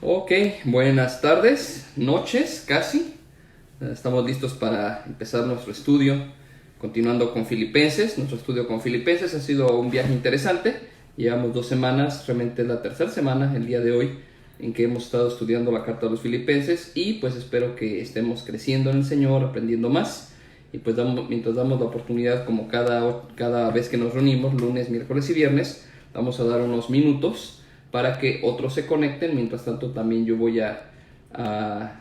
Ok, buenas tardes, noches casi. Estamos listos para empezar nuestro estudio, continuando con Filipenses. Nuestro estudio con Filipenses ha sido un viaje interesante. Llevamos 2 semanas, realmente es la tercera semana, el día de hoy, en que hemos estado estudiando la carta de los Filipenses y pues espero que estemos creciendo en el Señor, aprendiendo más. Y pues mientras damos la oportunidad, como cada vez que nos reunimos, lunes, miércoles y viernes, vamos a dar unos minutos para que otros se conecten. Mientras tanto, también yo voy a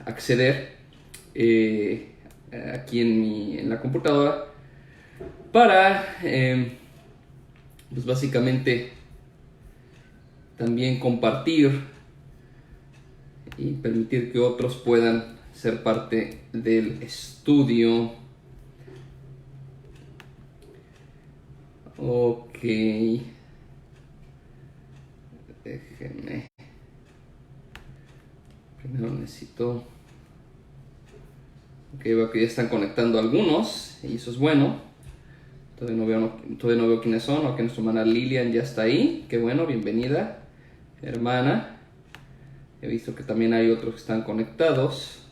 acceder aquí en la computadora para, pues básicamente, también compartir y permitir que otros puedan ser parte del estudio. Ok. Déjenme. Primero necesito. Ok, veo que ya están conectando algunos y eso es bueno. Todavía no veo quiénes son. Ok, nuestra hermana Lilian ya está ahí. Qué bueno, bienvenida, hermana. He visto que también hay otros que están conectados.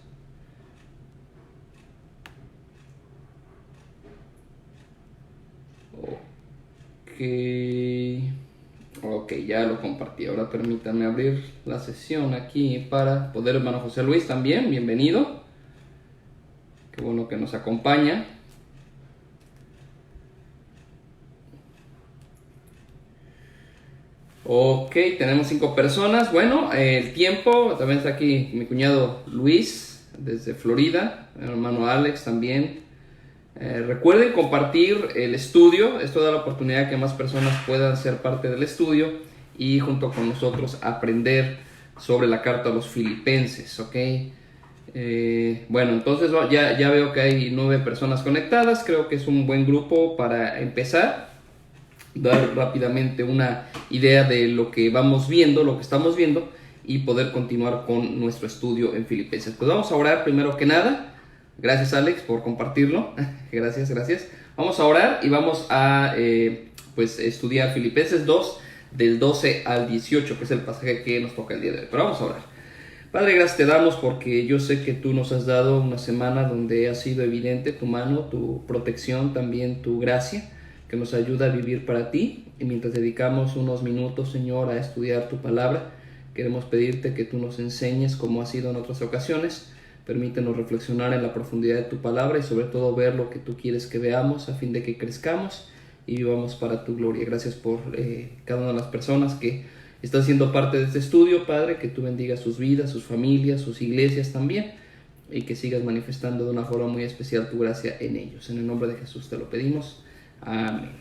Ok, ya lo compartí. Ahora permítanme abrir la sesión aquí para poder, hermano José Luis también, bienvenido. Qué bueno que nos acompaña. Ok, tenemos 5 personas. Bueno, el tiempo, también está aquí mi cuñado Luis desde Florida, mi hermano Alex también. Recuerden compartir el estudio. Esto da la oportunidad de que más personas puedan ser parte del estudio y junto con nosotros aprender sobre la carta a los Filipenses, ¿ok? Bueno, entonces ya veo que hay 9 personas conectadas. Creo que es un buen grupo para empezar. Dar rápidamente una idea de lo que vamos viendo, lo que estamos viendo y poder continuar con nuestro estudio en Filipenses. Pues vamos a orar primero que nada. Gracias, Alex, por compartirlo. Gracias. Vamos a orar y vamos a pues estudiar Filipenses 2 del 12 al 18, que es el pasaje que nos toca el día de hoy. Pero vamos a orar. Padre, gracias te damos porque yo sé que tú nos has dado una semana donde ha sido evidente tu mano, tu protección, también tu gracia, que nos ayuda a vivir para ti. Y mientras dedicamos unos minutos, Señor, a estudiar tu palabra, queremos pedirte que tú nos enseñes como ha sido en otras ocasiones. Permítenos reflexionar en la profundidad de tu palabra y sobre todo ver lo que tú quieres que veamos a fin de que crezcamos y vivamos para tu gloria. Gracias por cada una de las personas que están siendo parte de este estudio, Padre, que tú bendigas sus vidas, sus familias, sus iglesias también y que sigas manifestando de una forma muy especial tu gracia en ellos. En el nombre de Jesús te lo pedimos. Amén.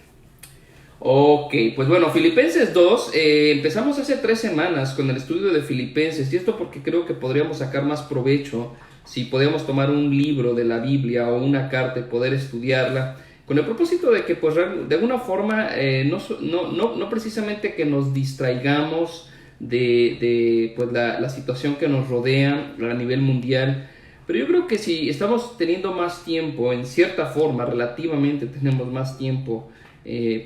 Ok, pues bueno, Filipenses 2, empezamos hace 3 semanas con el estudio de Filipenses y esto porque creo que podríamos sacar más provecho si podíamos tomar un libro de la Biblia o una carta y poder estudiarla con el propósito de que pues de alguna forma no precisamente que nos distraigamos de pues la situación que nos rodea a nivel mundial, pero yo creo que si estamos teniendo más tiempo, en cierta forma, relativamente tenemos más tiempo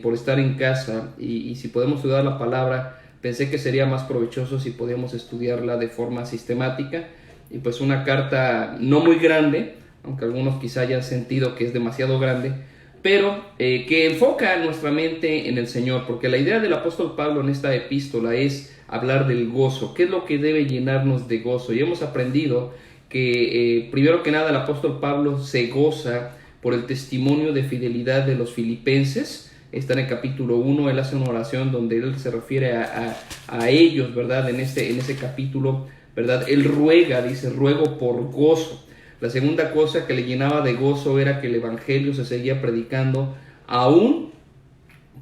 por estar en casa y si podemos estudiar la palabra, pensé que sería más provechoso si podíamos estudiarla de forma sistemática y pues una carta no muy grande, aunque algunos quizá hayan sentido que es demasiado grande, pero que enfoca nuestra mente en el Señor, porque la idea del apóstol Pablo en esta epístola es hablar del gozo, qué es lo que debe llenarnos de gozo, y hemos aprendido que primero que nada el apóstol Pablo se goza por el testimonio de fidelidad de los filipenses. Está en el capítulo 1, él hace una oración donde él se refiere a ellos, ¿verdad? En ese capítulo, ¿verdad? Él ruega, dice, ruego por gozo. La segunda cosa que le llenaba de gozo era que el evangelio se seguía predicando aún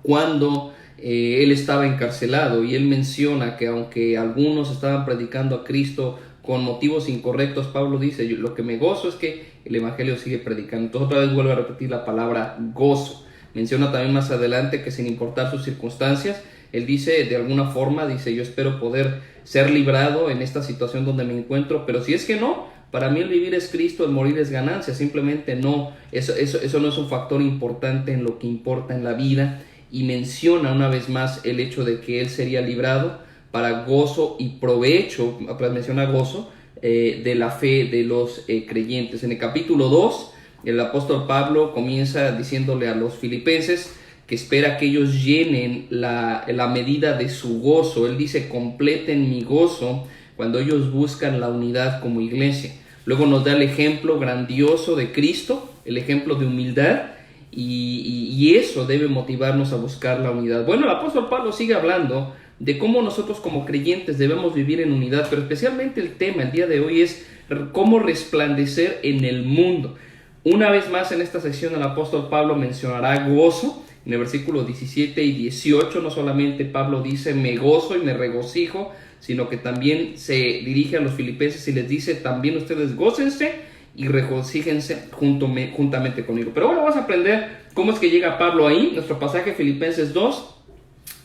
cuando él estaba encarcelado, y él menciona que aunque algunos estaban predicando a Cristo con motivos incorrectos, Pablo dice, lo que me gozo es que el evangelio sigue predicando. Entonces otra vez vuelve a repetir la palabra gozo. Menciona también más adelante que sin importar sus circunstancias, él dice de alguna forma, dice, yo espero poder ser librado en esta situación donde me encuentro, pero si es que no, para mí el vivir es Cristo, el morir es ganancia. Simplemente no, eso no es un factor importante en lo que importa en la vida. Y menciona una vez más el hecho de que él sería librado para gozo y provecho, menciona gozo, de la fe de los creyentes. En el capítulo 2, el apóstol Pablo comienza diciéndole a los filipenses que espera que ellos llenen la medida de su gozo. Él dice: completen mi gozo, cuando ellos buscan la unidad como iglesia. Luego nos da el ejemplo grandioso de Cristo, el ejemplo de humildad, y eso debe motivarnos a buscar la unidad. Bueno, el apóstol Pablo sigue hablando de cómo nosotros como creyentes debemos vivir en unidad, pero especialmente el tema el día de hoy es cómo resplandecer en el mundo. Una vez más en esta sección el apóstol Pablo mencionará gozo. En el versículo 17 y 18 no solamente Pablo dice me gozo y me regocijo, sino que también se dirige a los filipenses y les dice también ustedes gócense y regocíjense juntamente conmigo. Pero bueno, vamos a aprender cómo es que llega Pablo ahí. Nuestro pasaje Filipenses 2,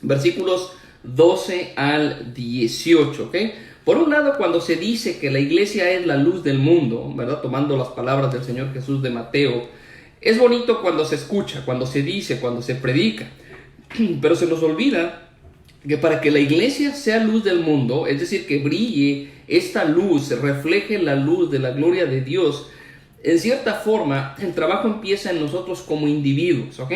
versículos 12 al 18, ¿ok? Por un lado, cuando se dice que la iglesia es la luz del mundo, ¿verdad? Tomando las palabras del Señor Jesús de Mateo, es bonito cuando se escucha, cuando se dice, cuando se predica, pero se nos olvida que para que la iglesia sea luz del mundo, es decir, que brille esta luz, refleje la luz de la gloria de Dios, en cierta forma el trabajo empieza en nosotros como individuos, ¿ok?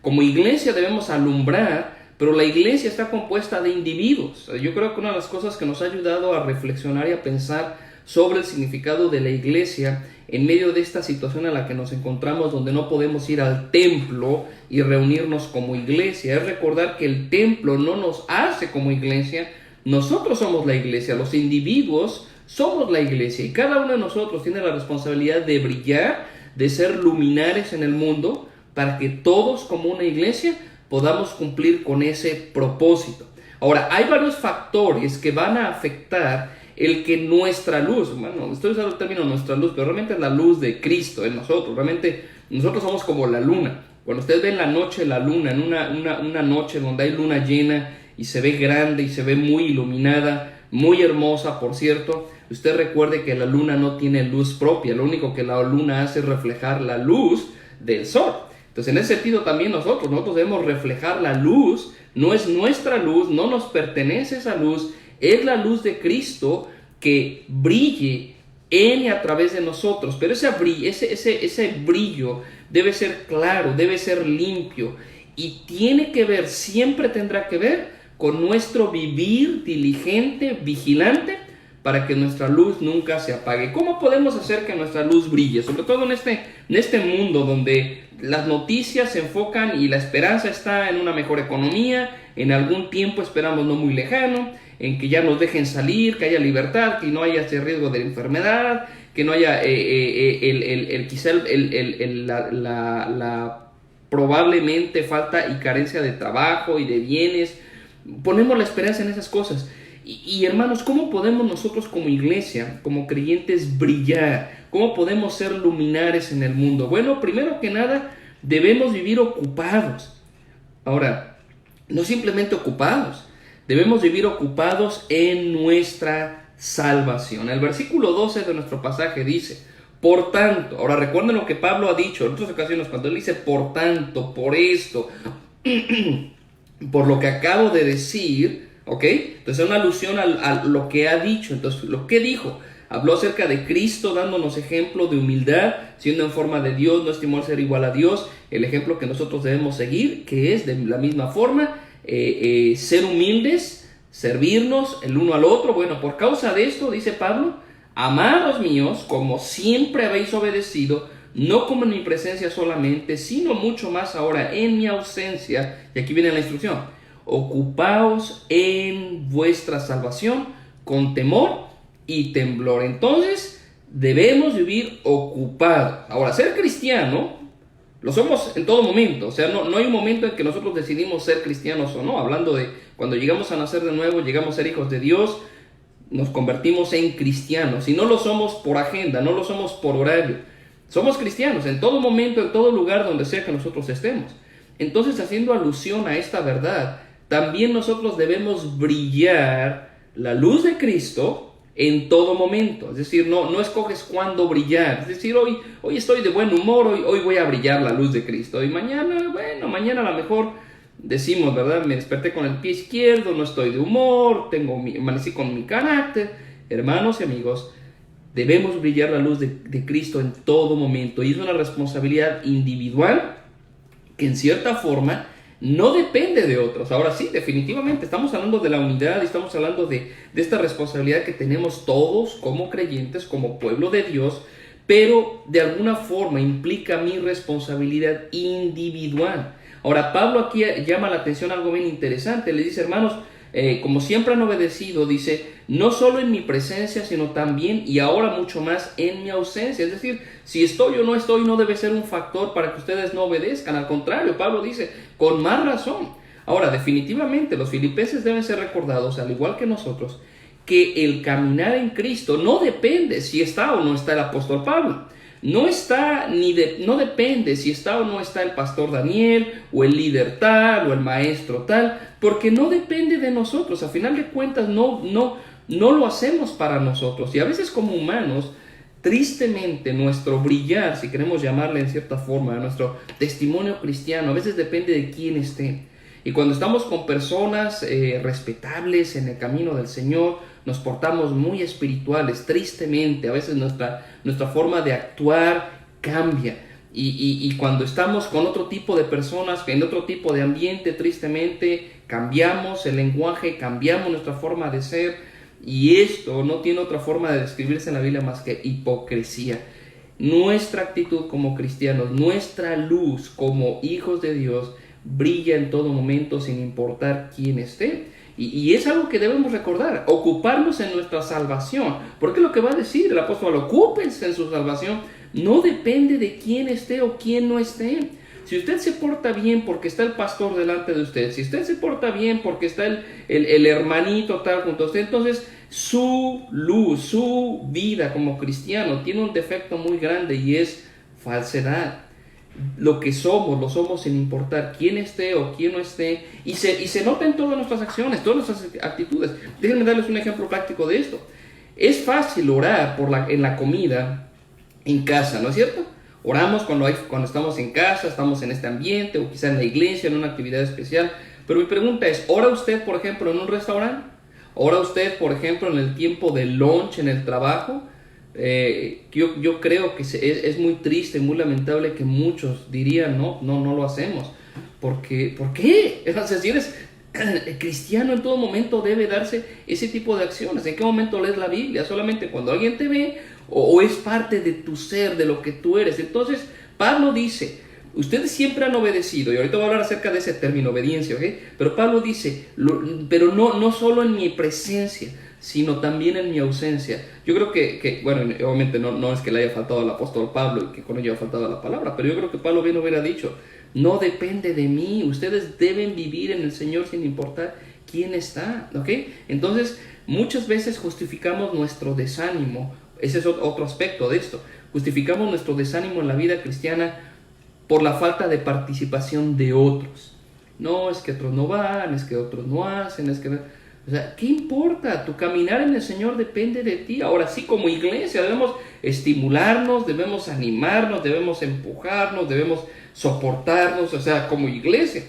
Como iglesia debemos alumbrar, pero la iglesia está compuesta de individuos. Yo creo que una de las cosas que nos ha ayudado a reflexionar y a pensar sobre el significado de la iglesia en medio de esta situación en la que nos encontramos, donde no podemos ir al templo y reunirnos como iglesia, es recordar que el templo no nos hace como iglesia. Nosotros somos la iglesia, los individuos somos la iglesia, y cada uno de nosotros tiene la responsabilidad de brillar, de ser luminares en el mundo, para que todos como una iglesia podamos cumplir con ese propósito. Ahora, hay varios factores que van a afectar el que nuestra luz, bueno, estoy usando el término nuestra luz, pero realmente es la luz de Cristo en nosotros. Realmente nosotros somos como la luna. Cuando usted ve en la noche la luna, en una noche donde hay luna llena y se ve grande y se ve muy iluminada, muy hermosa, por cierto, usted recuerde que la luna no tiene luz propia. Lo único que la luna hace es reflejar la luz del sol. Entonces, en ese sentido también nosotros debemos reflejar la luz. No es nuestra luz, no nos pertenece esa luz, es la luz de Cristo que brille en y a través de nosotros. Pero ese brillo debe ser claro, debe ser limpio, y tiene que ver, siempre tendrá que ver con nuestro vivir diligente, vigilante, para que nuestra luz nunca se apague. ¿Cómo podemos hacer que nuestra luz brille? Sobre todo en este mundo donde las noticias se enfocan y la esperanza está en una mejor economía, en algún tiempo esperamos no muy lejano, en que ya nos dejen salir, que haya libertad, que no haya ese riesgo de la enfermedad, que no haya la probablemente falta y carencia de trabajo y de bienes. Ponemos la esperanza en esas cosas. Y hermanos, ¿cómo podemos nosotros como iglesia, como creyentes, brillar? ¿Cómo podemos ser luminares en el mundo? Bueno, primero que nada, debemos vivir ocupados. Ahora, no simplemente ocupados, debemos vivir ocupados en nuestra salvación. El versículo 12 de nuestro pasaje dice: por tanto, ahora recuerden lo que Pablo ha dicho en otras ocasiones, cuando él dice por tanto, por esto, por lo que acabo de decir, ¿ok? Entonces es una alusión a lo que ha dicho. Entonces, ¿lo que dijo? Habló acerca de Cristo dándonos ejemplo de humildad, siendo en forma de Dios, no estimó ser igual a Dios, el ejemplo que nosotros debemos seguir, que es de la misma forma, ser humildes, servirnos el uno al otro. Bueno, por causa de esto, dice Pablo, amados míos, como siempre habéis obedecido, no como en mi presencia solamente, sino mucho más ahora en mi ausencia. Y aquí viene la instrucción: ocupaos en vuestra salvación con temor y temblor. Entonces debemos vivir ocupados. Ahora, ser cristiano lo somos en todo momento. O sea, no hay un momento en que nosotros decidimos ser cristianos o no. Hablando de cuando llegamos a nacer de nuevo, llegamos a ser hijos de Dios, nos convertimos en cristianos. Y no lo somos por agenda, no lo somos por horario. Somos cristianos en todo momento, en todo lugar donde sea que nosotros estemos. Entonces, haciendo alusión a esta verdad, también nosotros debemos brillar la luz de Cristo en todo momento. Es decir, no escoges cuándo brillar. Es decir, hoy estoy de buen humor, hoy voy a brillar la luz de Cristo. Y mañana a lo mejor decimos, ¿verdad? Me desperté con el pie izquierdo, no estoy de humor, amanecí con mi carácter. Hermanos y amigos, debemos brillar la luz de Cristo en todo momento, y es una responsabilidad individual que en cierta forma no depende de otros. Ahora sí, definitivamente estamos hablando de la unidad y estamos hablando de esta responsabilidad que tenemos todos como creyentes, como pueblo de Dios, pero de alguna forma implica mi responsabilidad individual. Ahora, Pablo aquí llama la atención a algo bien interesante. Le dice, hermanos, como siempre han obedecido, dice, no solo en mi presencia, sino también y ahora mucho más en mi ausencia. Es decir, si estoy o no estoy no debe ser un factor para que ustedes no obedezcan. Al contrario, Pablo dice, con más razón. Ahora, definitivamente, los filipenses deben ser recordados, al igual que nosotros, que el caminar en Cristo no depende si está o no está el apóstol Pablo. No depende si está o no está el pastor Daniel, o el líder tal, o el maestro tal, porque no depende de nosotros. A final de cuentas no lo hacemos para nosotros. Y a veces como humanos, tristemente, nuestro brillar, si queremos llamarle en cierta forma, nuestro testimonio cristiano, a veces depende de quién esté. Y cuando estamos con personas respetables en el camino del Señor, nos portamos muy espirituales. Tristemente, a veces nuestra forma de actuar cambia. Y cuando estamos con otro tipo de personas, en otro tipo de ambiente, tristemente, cambiamos el lenguaje, cambiamos nuestra forma de ser. Y esto no tiene otra forma de describirse en la Biblia más que hipocresía. Nuestra actitud como cristianos, nuestra luz como hijos de Dios, brilla en todo momento sin importar quién esté. Y es algo que debemos recordar, ocuparnos en nuestra salvación, porque lo que va a decir el apóstol, ocúpense en su salvación, no depende de quién esté o quién no esté. Si usted se porta bien porque está el pastor delante de usted, si usted se porta bien porque está el hermanito tal junto a usted, entonces su luz, su vida como cristiano tiene un defecto muy grande y es falsedad. Lo que somos, lo somos sin importar quién esté o quién no esté, y se nota en todas nuestras acciones, todas nuestras actitudes. Déjenme darles un ejemplo práctico de esto. Es fácil orar en la comida en casa, ¿no es cierto? Oramos cuando estamos en casa, estamos en este ambiente, o quizá en la iglesia, en una actividad especial. Pero mi pregunta es, ¿ora usted, por ejemplo, en un restaurante? ¿Ora usted, por ejemplo, en el tiempo de lunch en el trabajo? Yo creo que es muy triste, muy lamentable que muchos dirían, no lo hacemos. ¿Por qué? O sea, si eres cristiano, en todo momento debe darse ese tipo de acciones. ¿En qué momento lees la Biblia? ¿Solamente cuando alguien te ve? ¿O es parte de tu ser, de lo que tú eres? Entonces, Pablo dice, ustedes siempre han obedecido, y ahorita voy a hablar acerca de ese término, obediencia, ¿ok? Pero Pablo dice, pero no solo en mi presencia, sino también en mi ausencia. Yo creo que bueno, obviamente no es que le haya faltado al apóstol Pablo y que con ello haya faltado la palabra, pero yo creo que Pablo bien hubiera dicho, no depende de mí, ustedes deben vivir en el Señor sin importar quién está, ¿ok? Entonces, muchas veces justificamos nuestro desánimo, ese es otro aspecto de esto, justificamos nuestro desánimo en la vida cristiana por la falta de participación de otros. No, es que otros no van, es que otros no hacen, es que... O sea, ¿qué importa? Tu caminar en el Señor depende de ti. Ahora sí, como iglesia debemos estimularnos, debemos animarnos, debemos empujarnos, debemos soportarnos, o sea, como iglesia.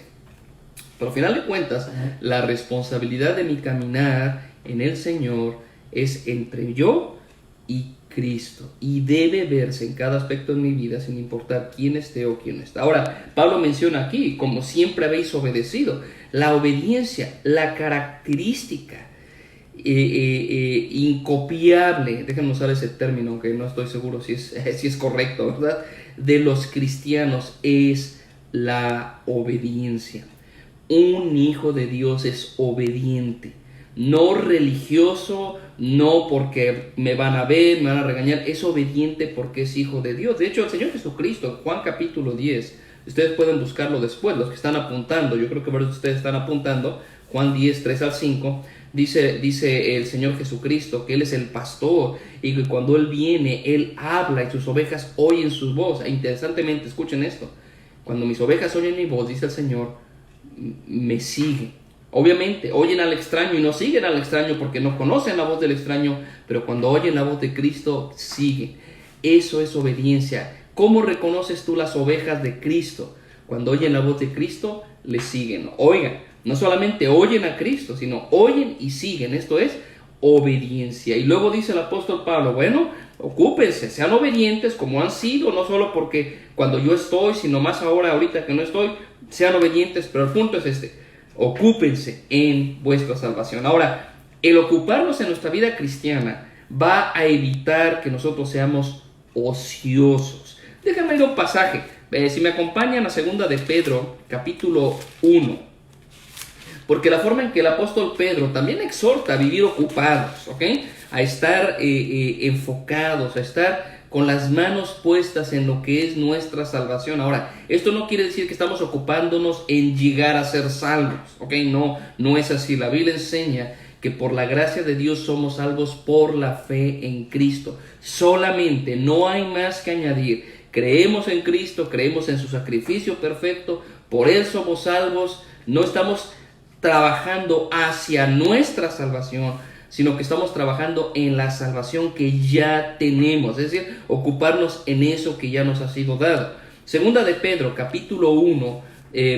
Pero al final de cuentas, la responsabilidad de mi caminar en el Señor es entre yo y Cristo, y debe verse en cada aspecto de mi vida sin importar quién esté o quién no está. Ahora, Pablo menciona aquí, como siempre habéis obedecido, la obediencia, la característica incopiable, déjenme usar ese término, aunque no estoy seguro si es correcto, ¿verdad?, de los cristianos es la obediencia. Un hijo de Dios es obediente, no religioso, no porque me van a ver, me van a regañar, es obediente porque es hijo de Dios. De hecho, el Señor Jesucristo, Juan capítulo 10, ustedes pueden buscarlo después, los que están apuntando, yo creo que varios de ustedes están apuntando, Juan 10, 3 al 5, dice el Señor Jesucristo que Él es el pastor y que cuando Él viene, Él habla y sus ovejas oyen su voz. E interesantemente, escuchen esto, cuando mis ovejas oyen mi voz, dice el Señor, me siguen. Obviamente, oyen al extraño y no siguen al extraño porque no conocen la voz del extraño, pero cuando oyen la voz de Cristo, siguen. Eso es obediencia. ¿Cómo reconoces tú las ovejas de Cristo? Cuando oyen la voz de Cristo, le siguen. Oigan, no solamente oyen a Cristo, sino oyen y siguen. Esto es obediencia. Y luego dice el apóstol Pablo, bueno, ocúpense, sean obedientes como han sido, no solo porque cuando yo estoy, sino más ahorita que no estoy, sean obedientes, pero el punto es este: ocúpense en vuestra salvación. Ahora, el ocuparnos en nuestra vida cristiana va a evitar que nosotros seamos ociosos. Déjame leer un pasaje. Si me acompañan a 2 de Pedro, capítulo 1. Porque la forma en que el apóstol Pedro también exhorta a vivir ocupados, ¿ok? A estar enfocados, a estar con las manos puestas en lo que es nuestra salvación. Ahora, esto no quiere decir que estamos ocupándonos en llegar a ser salvos, ¿ok? No es así. La Biblia enseña que por la gracia de Dios somos salvos por la fe en Cristo. Solamente, no hay más que añadir. Creemos en Cristo, creemos en su sacrificio perfecto, por Él somos salvos. No estamos trabajando hacia nuestra salvación, sino que estamos trabajando en la salvación que ya tenemos, es decir, ocuparnos en eso que ya nos ha sido dado. Segunda de Pedro, capítulo 1,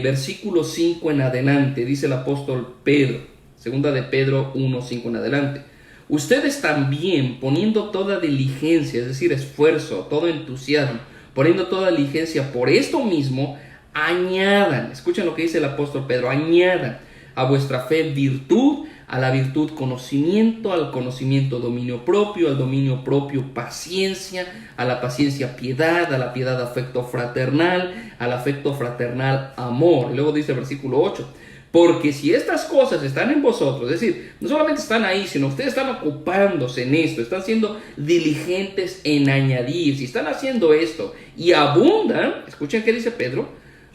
versículo 5 en adelante, dice el apóstol Pedro, segunda de Pedro 1, 5 en adelante: ustedes también, poniendo toda diligencia, es decir, esfuerzo, todo entusiasmo, poniendo toda diligencia por esto mismo, añadan, escuchen lo que dice el apóstol Pedro, añadan a vuestra fe virtud, a la virtud conocimiento, al conocimiento dominio propio, al dominio propio paciencia, a la paciencia piedad, a la piedad afecto fraternal, al afecto fraternal amor. Y luego dice el versículo 8, porque si estas cosas están en vosotros, es decir, no solamente están ahí, sino ustedes están ocupándose en esto, están siendo diligentes en añadir, si están haciendo esto y abundan, escuchen qué dice Pedro,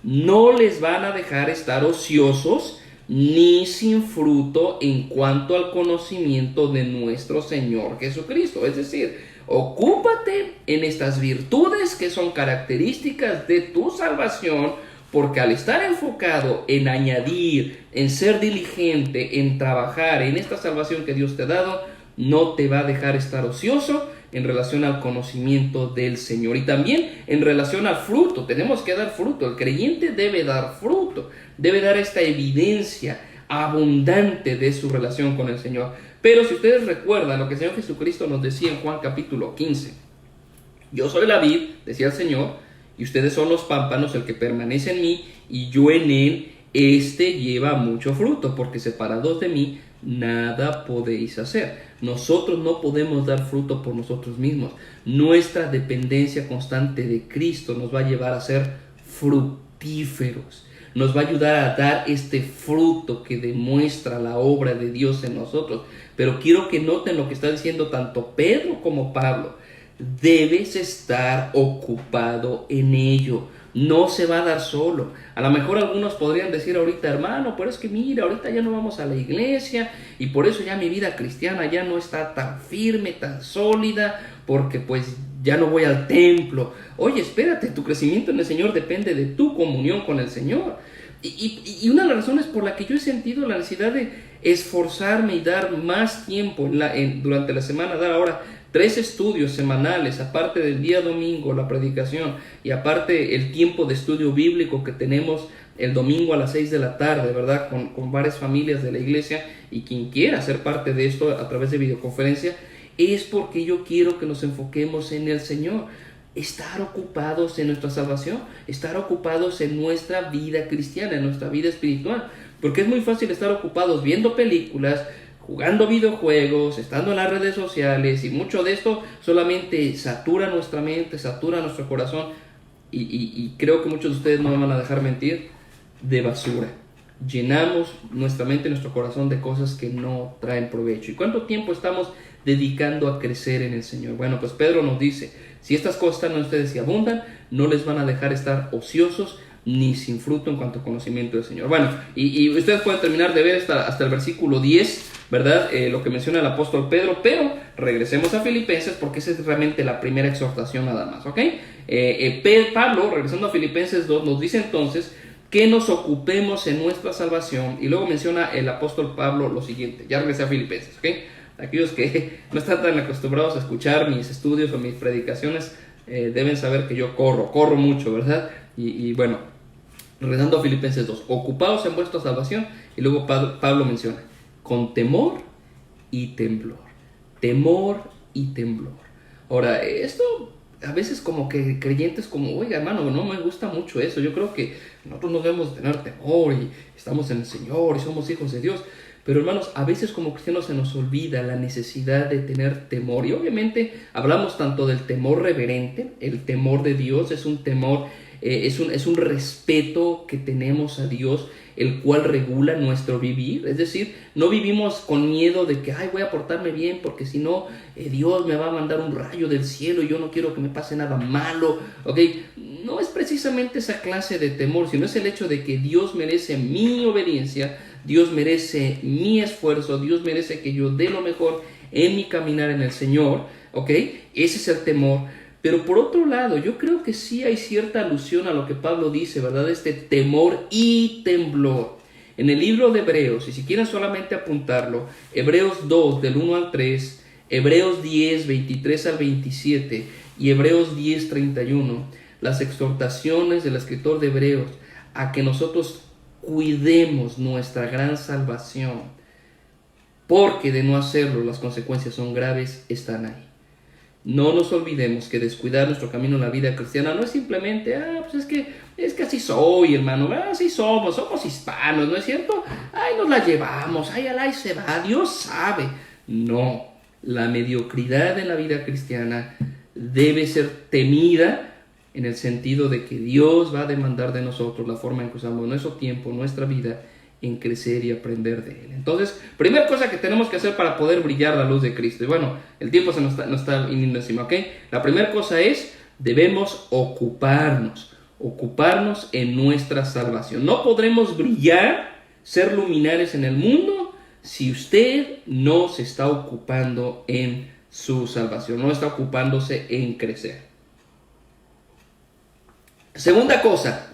no les van a dejar estar ociosos ni sin fruto en cuanto al conocimiento de nuestro Señor Jesucristo. Es decir, ocúpate en estas virtudes que son características de tu salvación, porque al estar enfocado en añadir, en ser diligente, en trabajar en esta salvación que Dios te ha dado, no te va a dejar estar ocioso en relación al conocimiento del Señor. Y también en relación al fruto, tenemos que dar fruto. El creyente debe dar fruto, debe dar esta evidencia abundante de su relación con el Señor. Pero si ustedes recuerdan lo que el Señor Jesucristo nos decía en Juan capítulo 15, yo soy la vid, decía el Señor, y ustedes son los pámpanos, el que permanece en mí y yo en él, este lleva mucho fruto, porque separados de mí nada podéis hacer. Nosotros no podemos dar fruto por nosotros mismos. Nuestra dependencia constante de Cristo nos va a llevar a ser fructíferos. Nos va a ayudar a dar este fruto que demuestra la obra de Dios en nosotros. Pero quiero que noten lo que está diciendo tanto Pedro como Pablo. Debes estar ocupado en ello. No se va a dar solo. A lo mejor algunos podrían decir ahorita, hermano, pero es que mira, ahorita ya no vamos a la iglesia y por eso ya mi vida cristiana ya no está tan firme, tan sólida, porque pues ya no voy al templo. Oye, espérate, tu crecimiento en el Señor depende de tu comunión con el Señor. Y una de las razones por la que yo he sentido la necesidad de esforzarme y dar más tiempo durante la semana, dar ahora 3 estudios semanales, aparte del día domingo, la predicación, y aparte el tiempo de estudio bíblico que tenemos el domingo a las 6 de la tarde, ¿verdad? Con varias familias de la iglesia, y quien quiera ser parte de esto a través de videoconferencia, es porque yo quiero que nos enfoquemos en el Señor. Estar ocupados en nuestra salvación, estar ocupados en nuestra vida cristiana, en nuestra vida espiritual, porque es muy fácil estar ocupados viendo películas, jugando videojuegos, estando en las redes sociales, y mucho de esto solamente satura nuestra mente, satura nuestro corazón, y creo que muchos de ustedes no me van a dejar mentir, de basura. Llenamos nuestra mente y nuestro corazón de cosas que no traen provecho. ¿Y cuánto tiempo estamos dedicando a crecer en el Señor? Bueno, pues Pedro nos dice, si estas cosas están en ustedes y abundan, no les van a dejar estar ociosos ni sin fruto en cuanto a conocimiento del Señor. Bueno, y ustedes pueden terminar de ver hasta el versículo 10, ¿verdad? Lo que menciona el apóstol Pedro, pero regresemos a Filipenses porque esa es realmente la primera exhortación nada más, ¿ok? Pablo, regresando a Filipenses 2, nos dice entonces que nos ocupemos en nuestra salvación, y luego menciona el apóstol Pablo lo siguiente, ya regresé a Filipenses, ¿ok? Aquellos que no están tan acostumbrados a escuchar mis estudios o mis predicaciones, deben saber que yo corro mucho, ¿verdad? Y bueno, Regresando a Filipenses 2, ocupados en vuestra salvación, y luego Pablo menciona, con temor y temblor. Temor y temblor. Ahora, esto a veces como que creyentes como, oiga hermano, no me gusta mucho eso. Yo creo que nosotros no debemos tener temor y estamos en el Señor y somos hijos de Dios. Pero hermanos, a veces como cristianos se nos olvida la necesidad de tener temor. Y obviamente hablamos tanto del temor reverente, el temor de Dios es un temor, es un respeto que tenemos a Dios, el cual regula nuestro vivir. Es decir, no vivimos con miedo de que, ay, voy a portarme bien porque si no, Dios me va a mandar un rayo del cielo y yo no quiero que me pase nada malo. ¿Ok? No es precisamente esa clase de temor, sino es el hecho de que Dios merece mi obediencia, Dios merece mi esfuerzo, Dios merece que yo dé lo mejor en mi caminar en el Señor. ¿Ok? Ese es el temor. Pero por otro lado, yo creo que sí hay cierta alusión a lo que Pablo dice, ¿verdad? Este temor y temblor. En el libro de Hebreos, y si quieren solamente apuntarlo, Hebreos 2, del 1 al 3, Hebreos 10, 23 al 27 y Hebreos 10, 31, las exhortaciones del escritor de Hebreos a que nosotros cuidemos nuestra gran salvación, porque de no hacerlo las consecuencias son graves, están ahí. No nos olvidemos que descuidar nuestro camino en la vida cristiana no es simplemente, pues es que así soy, hermano, así somos hispanos, ¿no es cierto? Ay, nos la llevamos, ay, alá y se va, Dios sabe. No, la mediocridad en la vida cristiana debe ser temida en el sentido de que Dios va a demandar de nosotros la forma en que usamos nuestro tiempo, nuestra vida, en crecer y aprender de Él. Entonces, primera cosa que tenemos que hacer para poder brillar la luz de Cristo. Y bueno, el tiempo se nos está viniendo encima, ¿ok? La primera cosa es, debemos ocuparnos en nuestra salvación. No podremos brillar, ser luminares en el mundo, si usted no se está ocupando en su salvación, no está ocupándose en crecer. Segunda cosa,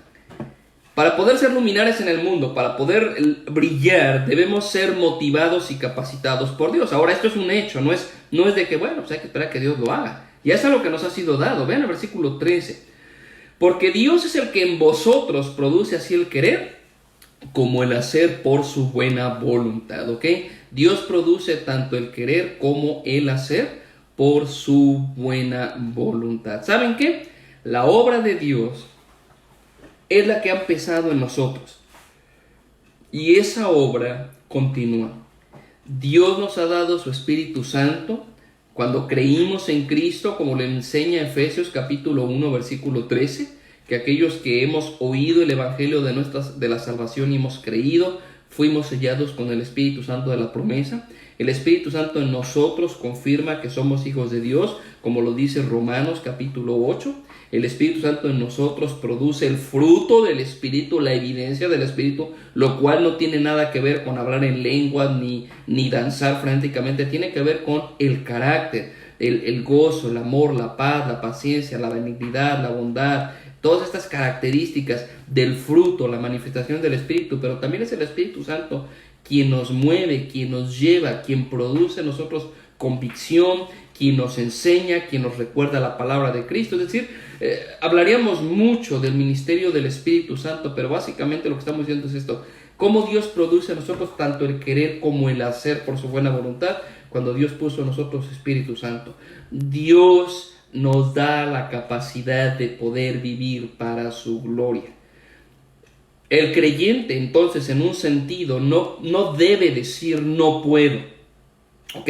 para poder ser luminares en el mundo, para poder brillar, debemos ser motivados y capacitados por Dios. Ahora, esto es un hecho, no es de que, bueno, pues hay que esperar a que Dios lo haga. Ya es algo que nos ha sido dado. Vean el versículo 13. Porque Dios es el que en vosotros produce así el querer como el hacer por su buena voluntad, ¿ok? Dios produce tanto el querer como el hacer por su buena voluntad. ¿Saben qué? La obra de Dios es la que ha empezado en nosotros. Y esa obra continúa. Dios nos ha dado su Espíritu Santo. Cuando creímos en Cristo, como le enseña Efesios capítulo 1, versículo 13, que aquellos que hemos oído el Evangelio de la salvación y hemos creído, fuimos sellados con el Espíritu Santo de la promesa. El Espíritu Santo en nosotros confirma que somos hijos de Dios, como lo dice Romanos capítulo 8. El Espíritu Santo en nosotros produce el fruto del Espíritu, la evidencia del Espíritu, lo cual no tiene nada que ver con hablar en lenguas ni danzar frenéticamente, tiene que ver con el carácter, el gozo, el amor, la paz, la paciencia, la benignidad, la bondad, todas estas características del fruto, la manifestación del Espíritu. Pero también es el Espíritu Santo quien nos mueve, quien nos lleva, quien produce en nosotros convicción, quien nos enseña, quien nos recuerda la palabra de Cristo. Es decir, hablaríamos mucho del ministerio del Espíritu Santo, pero básicamente lo que estamos diciendo es esto: cómo Dios produce en nosotros tanto el querer como el hacer por su buena voluntad, cuando Dios puso en nosotros Espíritu Santo. Dios nos da la capacidad de poder vivir para su gloria. El creyente, entonces, en un sentido, no debe decir no puedo, ¿ok?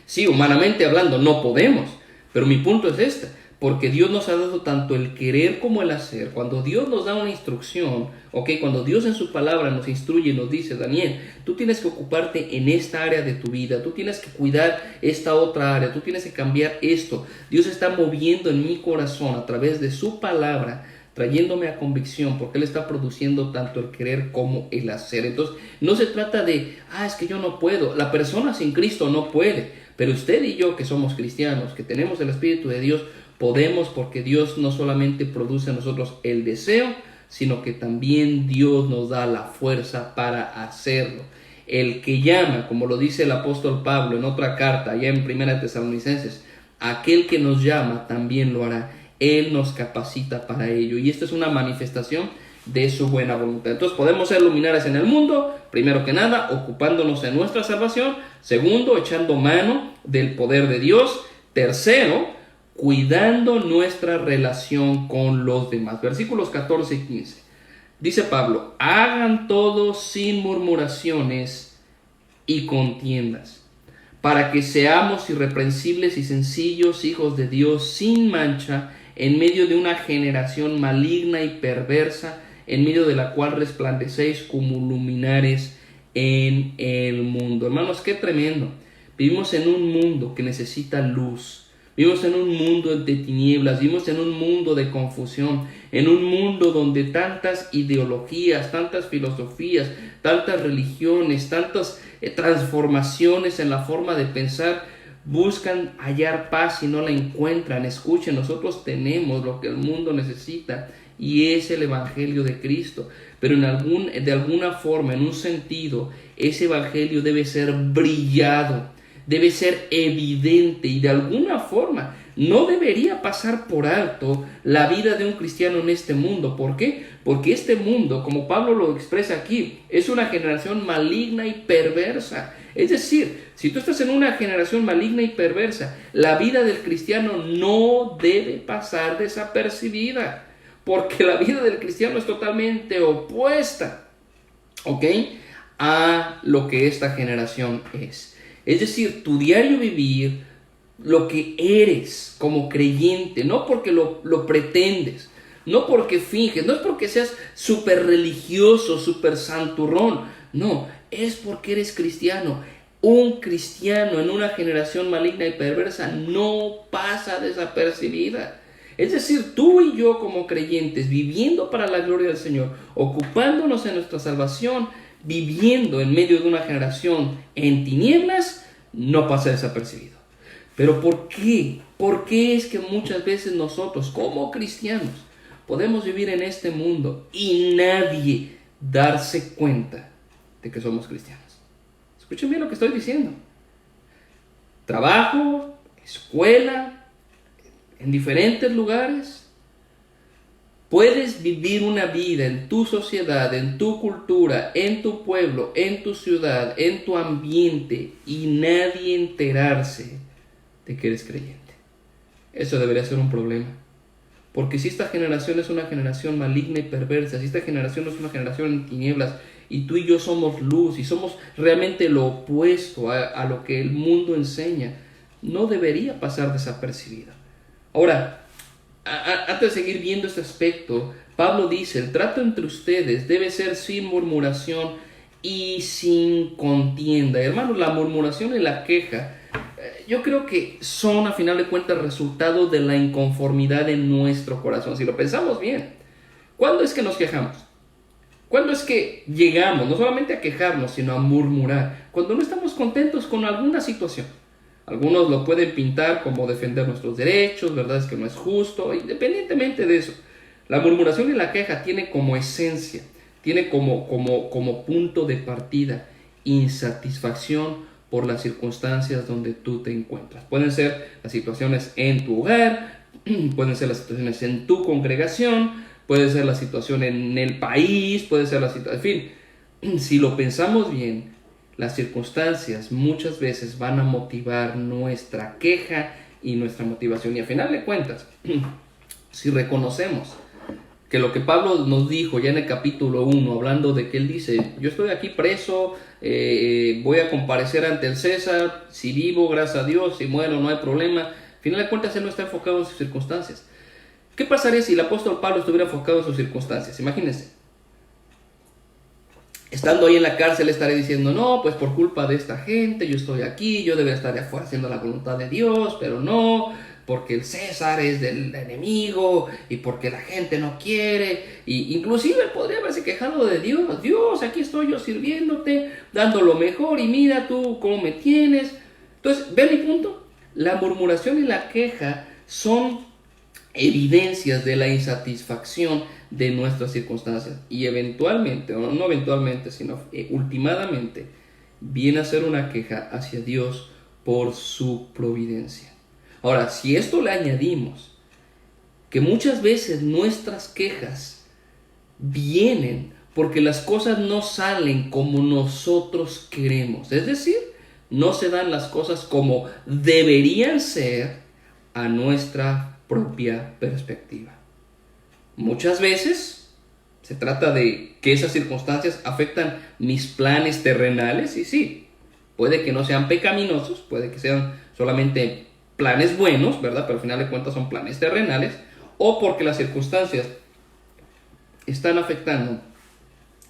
Sí, humanamente hablando, no podemos, pero mi punto es este: porque Dios nos ha dado tanto el querer como el hacer. Cuando Dios nos da una instrucción, ¿ok? Cuando Dios en su palabra nos instruye y nos dice, Daniel, tú tienes que ocuparte en esta área de tu vida, tú tienes que cuidar esta otra área, tú tienes que cambiar esto. Dios está moviendo en mi corazón a través de su palabra, trayéndome a convicción, porque Él está produciendo tanto el querer como el hacer. Entonces, no se trata de, es que yo no puedo. La persona sin Cristo no puede, pero usted y yo, que somos cristianos, que tenemos el Espíritu de Dios, podemos, porque Dios no solamente produce en nosotros el deseo, sino que también Dios nos da la fuerza para hacerlo. El que llama, como lo dice el apóstol Pablo en otra carta, allá en 1 Tesalonicenses, aquel que nos llama también lo hará. Él nos capacita para ello. Y esta es una manifestación de su buena voluntad. Entonces podemos ser luminares en el mundo, primero que nada, ocupándonos en nuestra salvación. Segundo, echando mano del poder de Dios. Tercero, cuidando nuestra relación con los demás. Versículos 14 y 15. Dice Pablo, hagan todo sin murmuraciones y contiendas, para que seamos irreprensibles y sencillos hijos de Dios sin mancha, en medio de una generación maligna y perversa, en medio de la cual resplandecéis como luminares en el mundo. Hermanos, qué tremendo. Vivimos en un mundo que necesita luz. Vivimos en un mundo de tinieblas, vivimos en un mundo de confusión, en un mundo donde tantas ideologías, tantas filosofías, tantas religiones, tantas transformaciones en la forma de pensar buscan hallar paz y no la encuentran. Escuchen, nosotros tenemos lo que el mundo necesita y es el Evangelio de Cristo, pero de alguna forma, en un sentido, ese Evangelio debe ser brillado, debe ser evidente y de alguna forma no debería pasar por alto la vida de un cristiano en este mundo. ¿Por qué? Porque este mundo, como Pablo lo expresa aquí, es una generación maligna y perversa. Es decir, si tú estás en una generación maligna y perversa, la vida del cristiano no debe pasar desapercibida, porque la vida del cristiano es totalmente opuesta, ¿ok?, a lo que esta generación es. Es decir, tu diario vivir, lo que eres como creyente, no porque lo pretendes, no porque finges, no es porque seas súper religioso, súper santurrón, no, es porque eres cristiano. Un cristiano en una generación maligna y perversa no pasa desapercibida. Es decir, tú y yo como creyentes, viviendo para la gloria del Señor, ocupándonos en nuestra salvación, viviendo en medio de una generación en tinieblas, no pasa desapercibido. Pero ¿por qué? ¿Por qué es que muchas veces nosotros como cristianos podemos vivir en este mundo y nadie darse cuenta de que somos cristianos? Escuchen bien lo que estoy diciendo. Trabajo, escuela, en diferentes lugares. Puedes vivir una vida en tu sociedad, en tu cultura, en tu pueblo, en tu ciudad, en tu ambiente y nadie enterarse de que eres creyente. Eso debería ser un problema. Porque si esta generación es una generación maligna y perversa, si esta generación es una generación en tinieblas y tú y yo somos luz y somos realmente lo opuesto a lo que el mundo enseña, no debería pasar desapercibido. Ahora, antes de seguir viendo este aspecto, Pablo dice, el trato entre ustedes debe ser sin murmuración y sin contienda. Hermanos, la murmuración y la queja, yo creo que son a final de cuentas resultado de la inconformidad en nuestro corazón. Si lo pensamos bien, ¿cuándo es que nos quejamos? ¿Cuándo es que llegamos no solamente a quejarnos, sino a murmurar? Cuando no estamos contentos con alguna situación. Algunos lo pueden pintar como defender nuestros derechos, verdad es que no es justo. Independientemente de eso, la murmuración y la queja tiene como esencia, tiene como punto de partida insatisfacción por las circunstancias donde tú te encuentras. Pueden ser las situaciones en tu hogar, pueden ser las situaciones en tu congregación, puede ser la situación en el país, puede ser la situación, en fin, si lo pensamos bien, las circunstancias muchas veces van a motivar nuestra queja y nuestra motivación. Y a final de cuentas, si reconocemos que lo que Pablo nos dijo ya en el capítulo 1, hablando de que él dice, yo estoy aquí preso, voy a comparecer ante el César, si vivo, gracias a Dios, si muero, no hay problema. A final de cuentas, él no está enfocado en sus circunstancias. ¿Qué pasaría si el apóstol Pablo estuviera enfocado en sus circunstancias? Imagínense. Estando ahí en la cárcel estaré diciendo, no, pues por culpa de esta gente yo estoy aquí, yo debería estar de afuera haciendo la voluntad de Dios, pero no, porque el César es del enemigo y porque la gente no quiere. Y inclusive podría haberse quejado de Dios. Dios, aquí estoy yo sirviéndote, dando lo mejor y mira tú cómo me tienes. Entonces, ¿ven mi punto? La murmuración y la queja son evidencias de la insatisfacción de nuestras circunstancias y eventualmente, o no eventualmente, sino ultimadamente, viene a ser una queja hacia Dios por su providencia. Ahora, si esto le añadimos que muchas veces nuestras quejas vienen porque las cosas no salen como nosotros queremos. Es decir, no se dan las cosas como deberían ser a nuestra propia perspectiva. Muchas veces se trata de que esas circunstancias afectan mis planes terrenales, y sí, puede que no sean pecaminosos, puede que sean solamente planes buenos, ¿verdad? Pero al final de cuentas son planes terrenales, o porque las circunstancias están afectando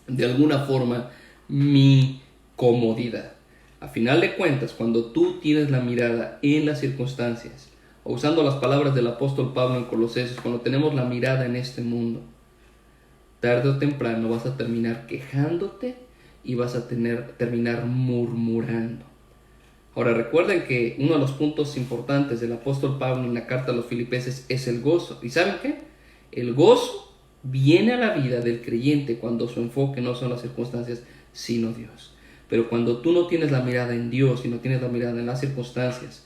de alguna forma mi comodidad. A final de cuentas, cuando tú tienes la mirada en las circunstancias, o usando las palabras del apóstol Pablo en Colosenses, cuando tenemos la mirada en este mundo, tarde o temprano vas a terminar quejándote y vas a terminar murmurando. Ahora recuerden que uno de los puntos importantes del apóstol Pablo en la carta a los Filipenses es el gozo. ¿Y saben qué? El gozo viene a la vida del creyente cuando su enfoque no son las circunstancias, sino Dios. Pero cuando tú no tienes la mirada en Dios y no tienes la mirada en las circunstancias,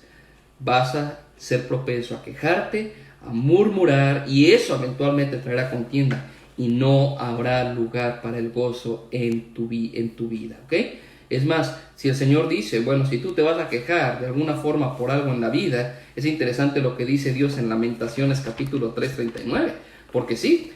vas a ser propenso a quejarte, a murmurar, y eso eventualmente traerá contienda y no habrá lugar para el gozo en tu vida, ¿ok? Es más, si el Señor dice, bueno, si tú te vas a quejar de alguna forma por algo en la vida, es interesante lo que dice Dios en Lamentaciones capítulo 3:39, porque sí,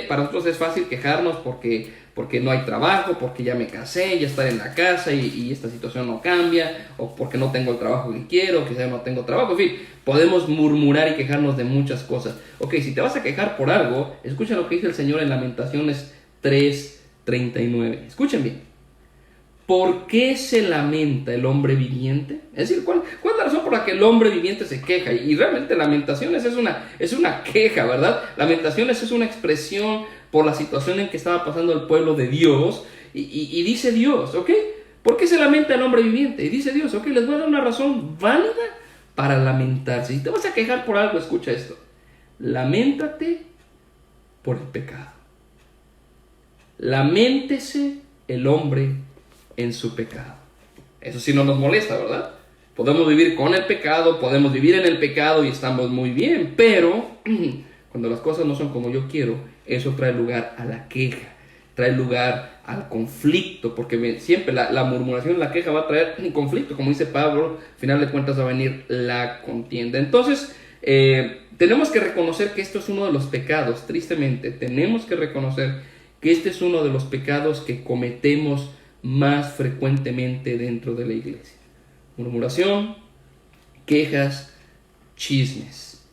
para nosotros es fácil quejarnos porque no hay trabajo, porque ya me casé, ya estar en la casa y esta situación no cambia, o porque no tengo el trabajo que quiero, quizás no tengo trabajo, en fin, podemos murmurar y quejarnos de muchas cosas. Ok, si te vas a quejar por algo, escucha lo que dice el Señor en Lamentaciones 3:39. Escuchen bien. ¿Por qué se lamenta el hombre viviente? Es decir, ¿cuál es la razón por la que el hombre viviente se queja? Y realmente Lamentaciones es una queja, ¿verdad? Lamentaciones es una expresión por la situación en que estaba pasando el pueblo de Dios. Y dice Dios, ¿ok? ¿Por qué se lamenta el hombre viviente? Y dice Dios, ok, les voy a dar una razón válida para lamentarse. Si te vas a quejar por algo, escucha esto. Lamentate por el pecado. Laméntese el hombre en su pecado. Eso sí no nos molesta, ¿verdad? Podemos vivir con el pecado, podemos vivir en el pecado y estamos muy bien, pero cuando las cosas no son como yo quiero, eso trae lugar a la queja, trae lugar al conflicto, porque siempre la murmuración, la queja va a traer un conflicto, como dice Pablo, al final de cuentas va a venir la contienda. Entonces, tenemos que reconocer que esto es uno de los pecados, tristemente, tenemos que reconocer que este es uno de los pecados que cometemos más frecuentemente dentro de la iglesia. Murmuración, quejas, chismes.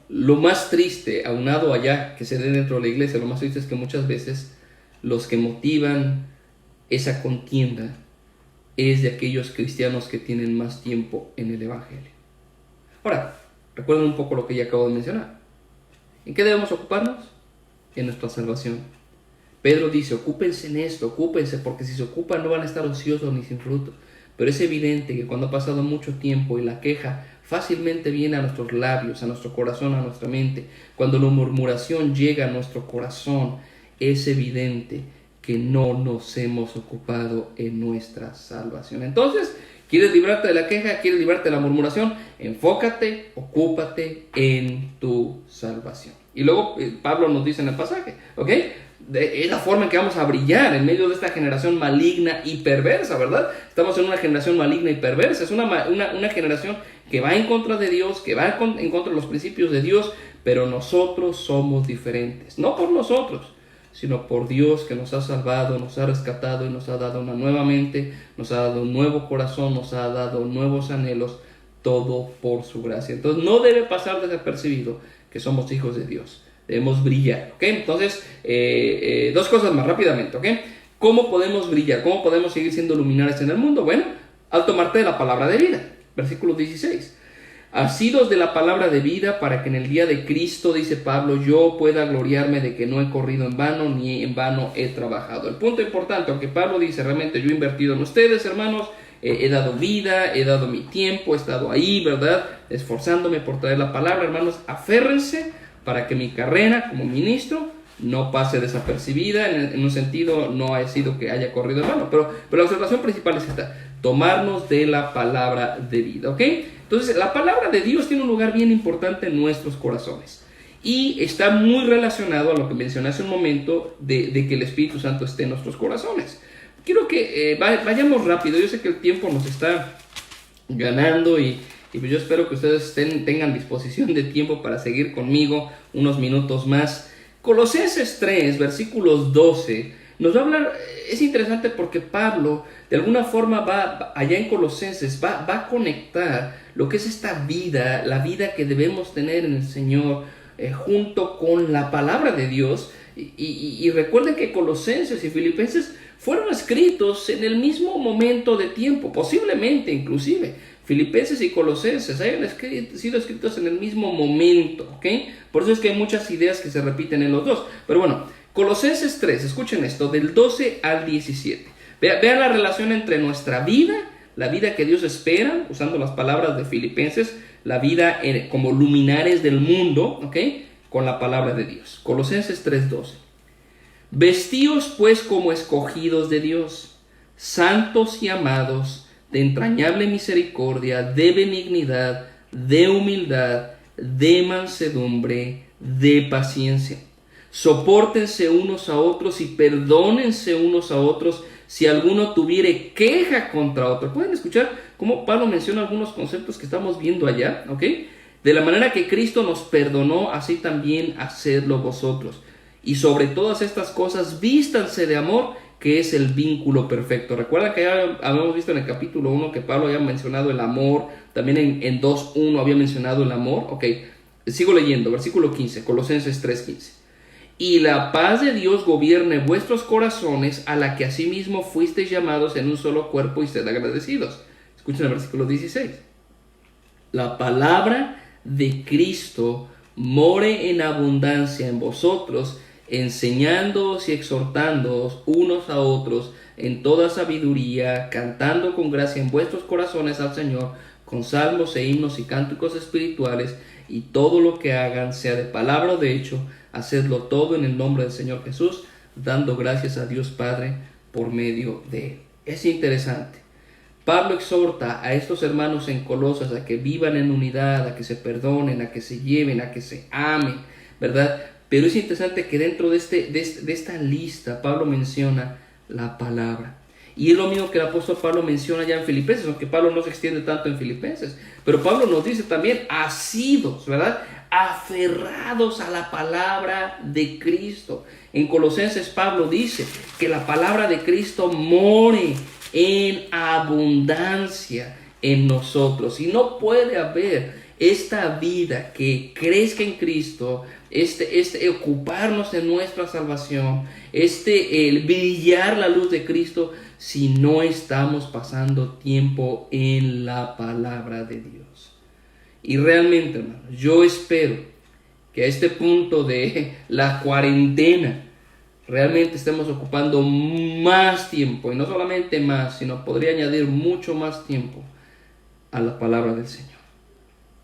Lo más triste, aunado allá que se dé dentro de la iglesia, lo más triste es que muchas veces los que motivan esa contienda es de aquellos cristianos que tienen más tiempo en el evangelio. Ahora, recuerden un poco lo que ya acabo de mencionar. ¿En qué debemos ocuparnos? En nuestra salvación. Pedro dice, ocúpense en esto, ocúpense, porque si se ocupan no van a estar ociosos ni sin fruto. Pero es evidente que cuando ha pasado mucho tiempo y la queja fácilmente viene a nuestros labios, a nuestro corazón, a nuestra mente, cuando la murmuración llega a nuestro corazón, es evidente que no nos hemos ocupado en nuestra salvación. Entonces, ¿quieres librarte de la queja? ¿Quieres librarte de la murmuración? Enfócate, ocúpate en tu salvación. Y luego Pablo nos dice en el pasaje, ¿ok? Es la forma en que vamos a brillar en medio de esta generación maligna y perversa, ¿verdad? Estamos en una generación maligna y perversa. Es una generación que va en contra de Dios, que va en contra de los principios de Dios, pero nosotros somos diferentes. No por nosotros, sino por Dios que nos ha salvado, nos ha rescatado y nos ha dado una nueva mente, nos ha dado un nuevo corazón, nos ha dado nuevos anhelos, todo por su gracia. Entonces no debe pasar desapercibido que somos hijos de Dios. Debemos brillar, ¿ok? Entonces, dos cosas más rápidamente, ¿ok? ¿Cómo podemos brillar? ¿Cómo podemos seguir siendo luminares en el mundo? Bueno, al tomarte de la palabra de vida. Versículo 16. Asidos de la palabra de vida para que en el día de Cristo, dice Pablo, yo pueda gloriarme de que no he corrido en vano ni en vano he trabajado. El punto importante, aunque Pablo dice realmente yo he invertido en ustedes, hermanos, he dado vida, he dado mi tiempo, he estado ahí, ¿verdad? Esforzándome por traer la palabra, hermanos, aférrense para que mi carrera como ministro no pase desapercibida. En un sentido, no ha sido que haya corrido en vano, pero la observación principal es esta: tomarnos de la palabra de vida, ¿ok? Entonces, la palabra de Dios tiene un lugar bien importante en nuestros corazones. y está muy relacionado a lo que mencioné hace un momento de que el Espíritu Santo esté en nuestros corazones. Quiero que vayamos rápido. Yo sé que el tiempo nos está ganando y pues yo espero que ustedes tengan disposición de tiempo para seguir conmigo unos minutos más. Colosenses 3, versículos 12, nos va a hablar. Es interesante porque Pablo de alguna forma va allá en Colosenses, va a conectar lo que es esta vida, la vida que debemos tener en el Señor, junto con la palabra de Dios. Y recuerden que Colosenses y Filipenses fueron escritos en el mismo momento de tiempo, posiblemente inclusive Filipenses y Colosenses hayan sido escritos en el mismo momento, ¿ok? Por eso es que hay muchas ideas que se repiten en los dos. Pero bueno, Colosenses 3, escuchen esto, del 12 al 17. Vean la relación entre nuestra vida, la vida que Dios espera, usando las palabras de Filipenses, la vida como luminares del mundo, ¿ok? Con la palabra de Dios. Colosenses 3:12. Vestíos pues como escogidos de Dios, santos y amados, de entrañable misericordia, de benignidad, de humildad, de mansedumbre, de paciencia. Sopórtense unos a otros y perdónense unos a otros si alguno tuviere queja contra otro. Pueden escuchar cómo Pablo menciona algunos conceptos que estamos viendo allá, ¿ok? De la manera que Cristo nos perdonó, así también hacedlo vosotros. Y sobre todas estas cosas, vístanse de amor, que es el vínculo perfecto. Recuerda que ya habíamos visto en el capítulo 1 que Pablo había mencionado el amor, también en 2:1 había mencionado el amor. Ok, sigo leyendo, versículo 15, Colosenses 3:15. Y la paz de Dios gobierne vuestros corazones, a la que asimismo fuisteis llamados en un solo cuerpo, y sed agradecidos. Escuchen el versículo 16. La palabra de Cristo more en abundancia en vosotros, enseñándoos y exhortándoos unos a otros en toda sabiduría, cantando con gracia en vuestros corazones al Señor, con salmos e himnos y cánticos espirituales, y todo lo que hagan, sea de palabra o de hecho, hacedlo todo en el nombre del Señor Jesús, dando gracias a Dios Padre por medio de Él. Es interesante. Pablo exhorta a estos hermanos en Colosas a que vivan en unidad, a que se perdonen, a que se lleven, a que se amen, ¿verdad? Pero es interesante que dentro de esta lista Pablo menciona la palabra. Y es lo mismo que el apóstol Pablo menciona ya en Filipenses, aunque Pablo no se extiende tanto en Filipenses. Pero Pablo nos dice también, asidos, ¿verdad? Aferrados a la palabra de Cristo. En Colosenses Pablo dice que la palabra de Cristo more en abundancia en nosotros. Y no puede haber esta vida que crezca en Cristo, ocuparnos de nuestra salvación, el brillar la luz de Cristo, si no estamos pasando tiempo en la palabra de Dios. Y realmente, hermanos, yo espero que a este punto de la cuarentena realmente estemos ocupando más tiempo, y no solamente más, sino podría añadir mucho más tiempo a la palabra del Señor.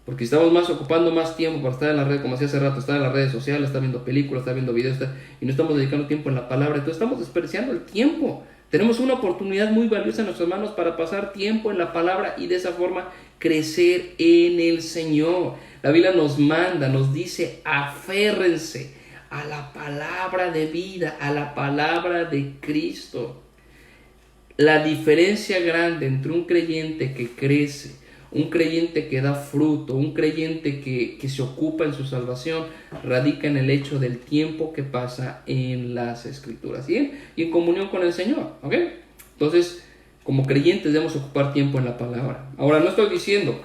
Porque estamos ocupando más tiempo para estar en las redes, como decía hace rato, estar en las redes sociales, estar viendo películas, estar viendo videos, y no estamos dedicando tiempo en la palabra. Entonces estamos desperdiciando el tiempo. Tenemos una oportunidad muy valiosa en nuestras manos para pasar tiempo en la palabra y de esa forma crecer en el Señor. La Biblia nos manda, nos dice, aférrense a la palabra de vida, a la palabra de Cristo. La diferencia grande entre un creyente que crece, un creyente que da fruto, un creyente que se ocupa en su salvación, radica en el hecho del tiempo que pasa en las Escrituras y en comunión con el Señor, ¿ok? Entonces, como creyentes debemos ocupar tiempo en la palabra. Ahora, no estoy diciendo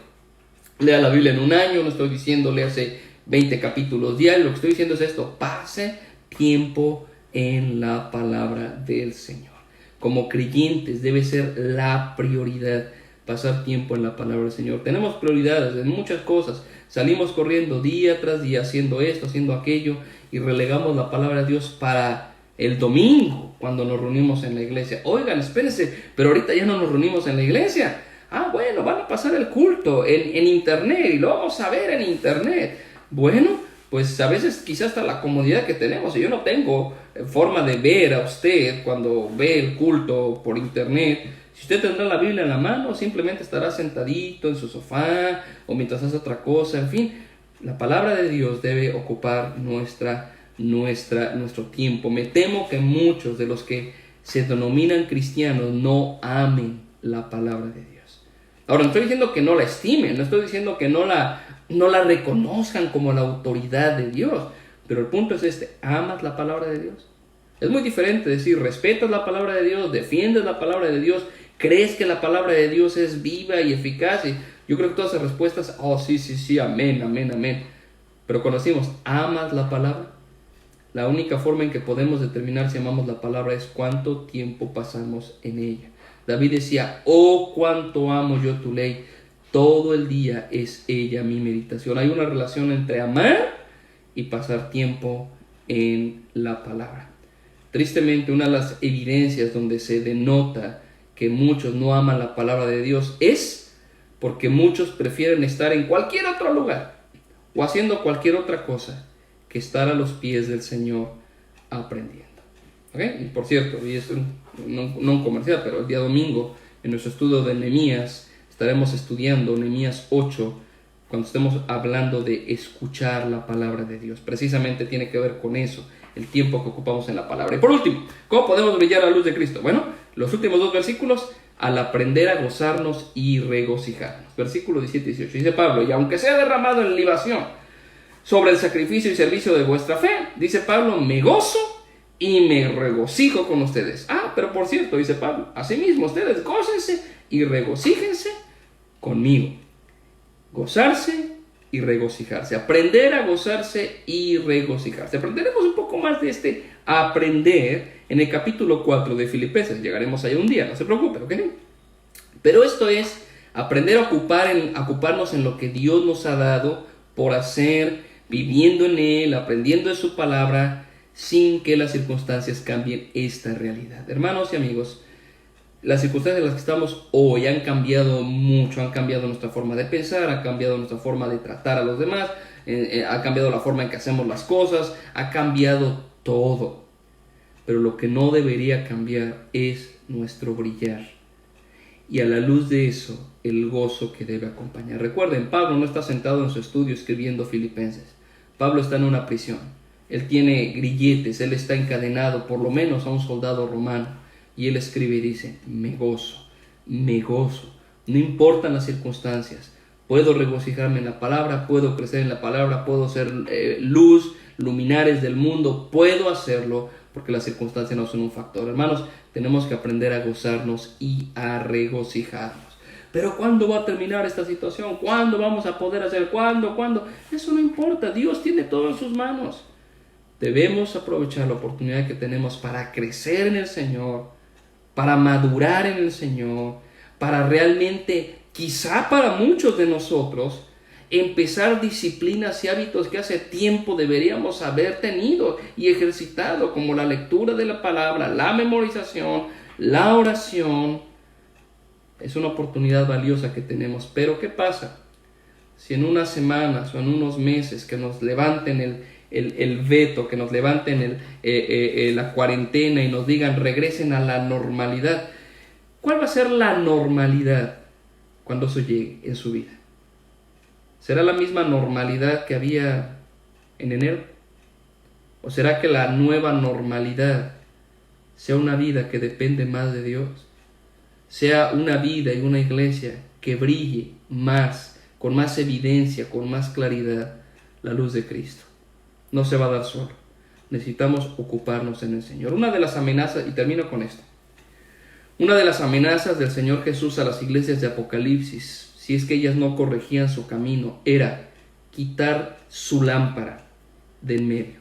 lea la Biblia en un año, no estoy diciendo léase 20 capítulos diarios, lo que estoy diciendo es esto: pase tiempo en la palabra del Señor. Como creyentes debe ser la prioridad pasar tiempo en la palabra del Señor. Tenemos prioridades en muchas cosas. Salimos corriendo día tras día haciendo esto, haciendo aquello, y relegamos la palabra de Dios para el domingo cuando nos reunimos en la iglesia. Oigan, espérense, pero ahorita ya no nos reunimos en la iglesia. Bueno, van a pasar el culto en internet y lo vamos a ver en internet. Bueno, pues a veces quizás hasta la comodidad que tenemos, y yo no tengo forma de ver a usted cuando ve el culto por internet. Si usted tendrá la Biblia en la mano, simplemente estará sentadito en su sofá o mientras hace otra cosa, en fin. La palabra de Dios debe ocupar nuestro tiempo. Me temo que muchos de los que se denominan cristianos no amen la palabra de Dios. Ahora, no estoy diciendo que no la estimen, no estoy diciendo que no la reconozcan como la autoridad de Dios, pero el punto es este: ¿amas la palabra de Dios? Es muy diferente decir, respetas la palabra de Dios, defiendes la palabra de Dios, crees que la palabra de Dios es viva y eficaz. Y yo creo que todas las respuestas, oh sí, amén, amén, amén. Pero cuando decimos, ¿amas la palabra? La única forma en que podemos determinar si amamos la palabra es cuánto tiempo pasamos en ella. David decía, oh, cuánto amo yo tu ley, todo el día es ella mi meditación. Hay una relación entre amar y pasar tiempo en la palabra. Tristemente, una de las evidencias donde se denota que muchos no aman la palabra de Dios es porque muchos prefieren estar en cualquier otro lugar o haciendo cualquier otra cosa que estar a los pies del Señor aprendiendo. ¿Okay? Y por cierto, y es no un comercial, pero el día domingo en nuestro estudio de Nehemías estaremos estudiando Nehemías 8 cuando estemos hablando de escuchar la palabra de Dios. Precisamente tiene que ver con eso, el tiempo que ocupamos en la palabra. Y por último, ¿cómo podemos brillar a la luz de Cristo? Bueno, los últimos dos versículos, al aprender a gozarnos y regocijarnos. Versículo 17 y 18. Dice Pablo, y aunque sea derramado en libación sobre el sacrificio y servicio de vuestra fe, dice Pablo, me gozo y me regocijo con ustedes. Pero por cierto, dice Pablo, asimismo ustedes gócense y regocíjense conmigo. Gozarse y regocijarse. Aprender a gozarse y regocijarse. Aprenderemos un poco más de este aprender en el capítulo 4 de Filipenses. Llegaremos ahí un día, no se preocupen, ¿ok? Pero esto es aprender a ocuparnos en lo que Dios nos ha dado por hacer, viviendo en Él, aprendiendo de su palabra, sin que las circunstancias cambien esta realidad. Hermanos y amigos, las circunstancias en las que estamos hoy han cambiado mucho, han cambiado nuestra forma de pensar, ha cambiado nuestra forma de tratar a los demás, ha cambiado la forma en que hacemos las cosas, ha cambiado todo. Pero lo que no debería cambiar es nuestro brillar. Y a la luz de eso, el gozo que debe acompañar. Recuerden, Pablo no está sentado en su estudio escribiendo Filipenses. Pablo está en una prisión. Él tiene grilletes, él está encadenado por lo menos a un soldado romano. Y él escribe y dice, me gozo, no importan las circunstancias, puedo regocijarme en la palabra, puedo crecer en la palabra, puedo ser luz, luminares del mundo, puedo hacerlo porque las circunstancias no son un factor. Hermanos, tenemos que aprender a gozarnos y a regocijarnos. Pero ¿cuándo va a terminar esta situación? ¿Cuándo vamos a poder hacer? ¿Cuándo? Eso no importa, Dios tiene todo en sus manos. Debemos aprovechar la oportunidad que tenemos para crecer en el Señor, para madurar en el Señor, para realmente, quizá para muchos de nosotros, empezar disciplinas y hábitos que hace tiempo deberíamos haber tenido y ejercitado, como la lectura de la palabra, la memorización, la oración. Es una oportunidad valiosa que tenemos. Pero ¿qué pasa si en unas semanas o en unos meses que nos levanten el veto, que nos levanten la cuarentena y nos digan regresen a la normalidad? ¿Cuál va a ser la normalidad cuando eso llegue en su vida? ¿Será la misma normalidad que había en enero? ¿O será que la nueva normalidad sea una vida que depende más de Dios? Sea una vida y una iglesia que brille más, con más evidencia, con más claridad, la luz de Cristo. No se va a dar solo. Necesitamos ocuparnos en el Señor. Una de las amenazas, y termino con esto, una de las amenazas del Señor Jesús a las iglesias de Apocalipsis, si es que ellas no corregían su camino, era quitar su lámpara de en medio.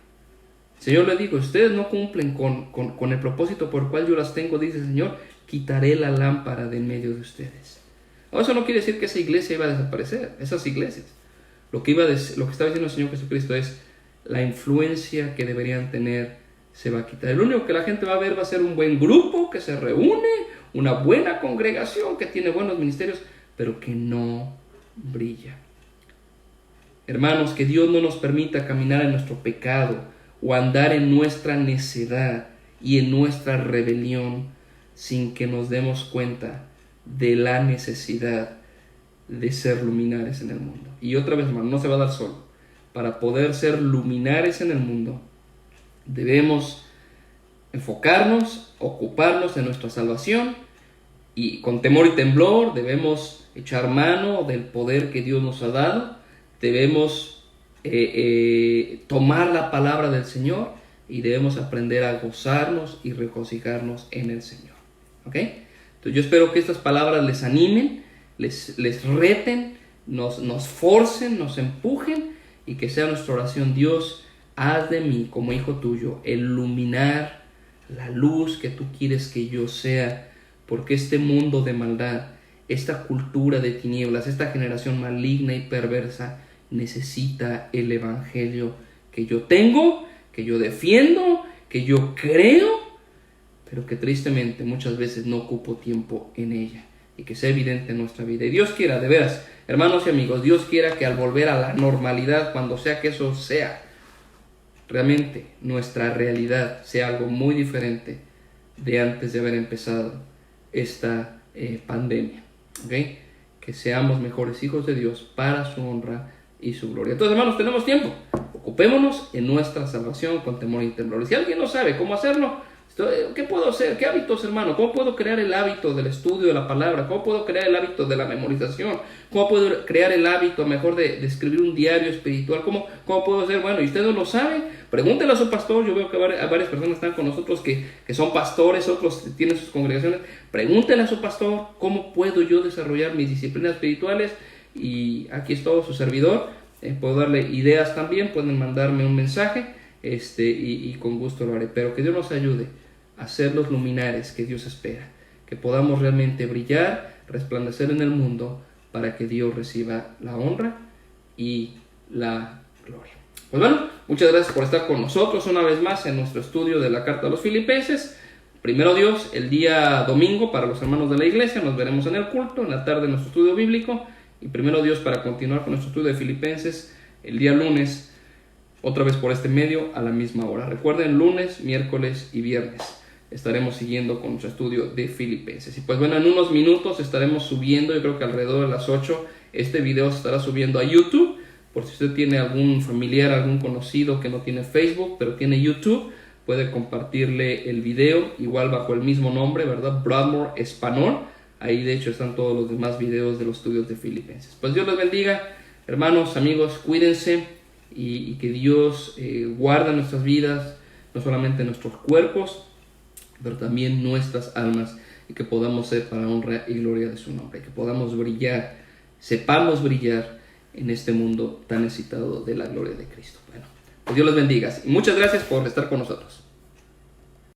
El Señor le dijo, ustedes no cumplen con el propósito por el cual yo las tengo, dice el Señor, quitaré la lámpara de en medio de ustedes. Ahora, eso no quiere decir que esa iglesia iba a desaparecer, esas iglesias. Lo que estaba diciendo el Señor Jesucristo es, la influencia que deberían tener se va a quitar. El único que la gente va a ver va a ser un buen grupo que se reúne, una buena congregación que tiene buenos ministerios, pero que no brilla. Hermanos, que Dios no nos permita caminar en nuestro pecado o andar en nuestra necedad y en nuestra rebelión sin que nos demos cuenta de la necesidad de ser luminares en el mundo. Y otra vez, hermano, no se va a dar solo. para poder ser luminares en el mundo, debemos enfocarnos, ocuparnos de nuestra salvación y con temor y temblor debemos echar mano del poder que Dios nos ha dado. Debemos tomar la palabra del Señor y debemos aprender a gozarnos y regocijarnos en el Señor. ¿Ok? Entonces yo espero que estas palabras les animen, les reten, nos forcen, nos empujen, y que sea nuestra oración: Dios, haz de mí, como hijo tuyo, el luminar, la luz que tú quieres que yo sea, porque este mundo de maldad, esta cultura de tinieblas, esta generación maligna y perversa necesita el evangelio que yo tengo, que yo defiendo, que yo creo, pero que tristemente muchas veces no ocupo tiempo en ella, y que sea evidente en nuestra vida. Y Dios quiera, de veras, hermanos y amigos, Dios quiera que al volver a la normalidad, cuando sea que eso sea, realmente nuestra realidad sea algo muy diferente de antes de haber empezado esta pandemia. ¿Okay? Que seamos mejores hijos de Dios para su honra y su gloria. Entonces, hermanos, tenemos tiempo. Ocupémonos en nuestra salvación con temor y temblor. Y si alguien no sabe cómo hacerlo, ¿qué puedo hacer? ¿Qué hábitos, hermano? ¿Cómo puedo crear el hábito del estudio de la palabra? ¿Cómo puedo crear el hábito de la memorización? ¿Cómo puedo crear el hábito mejor de escribir un diario espiritual? ¿Cómo puedo hacer? Bueno, y usted no lo sabe, pregúntele a su pastor. Yo veo que varias personas están con nosotros que son pastores, otros tienen sus congregaciones. Pregúntele a su pastor: ¿cómo puedo yo desarrollar mis disciplinas espirituales? Y aquí es todo su servidor. Puedo darle ideas también, pueden mandarme un mensaje y con gusto lo haré. Pero que Dios nos ayude a ser los luminares que Dios espera, que podamos realmente brillar, resplandecer en el mundo, para que Dios reciba la honra y la gloria. Pues bueno, muchas gracias por estar con nosotros una vez más en nuestro estudio de la carta a los Filipenses. Primero Dios, el día domingo para los hermanos de la iglesia nos veremos en el culto, en la tarde en nuestro estudio bíblico, y primero Dios, para continuar con nuestro estudio de Filipenses el día lunes, otra vez por este medio a la misma hora. Recuerden, lunes, miércoles y viernes estaremos siguiendo con nuestro estudio de Filipenses. Y pues bueno, en unos minutos estaremos subiendo, yo creo que alrededor de las 8, este video se estará subiendo a YouTube. Por si usted tiene algún familiar, algún conocido que no tiene Facebook, pero tiene YouTube, puede compartirle el video, igual bajo el mismo nombre, ¿verdad? Broadmoor Español. Ahí de hecho están todos los demás videos de los estudios de Filipenses. Pues Dios les bendiga, hermanos, amigos, cuídense y que Dios guarde nuestras vidas, no solamente nuestros cuerpos, pero también nuestras almas, y que podamos ser para honra y gloria de su nombre, que podamos brillar, sepamos brillar en este mundo tan necesitado de la gloria de Cristo. Bueno, pues Dios los bendiga y muchas gracias por estar con nosotros.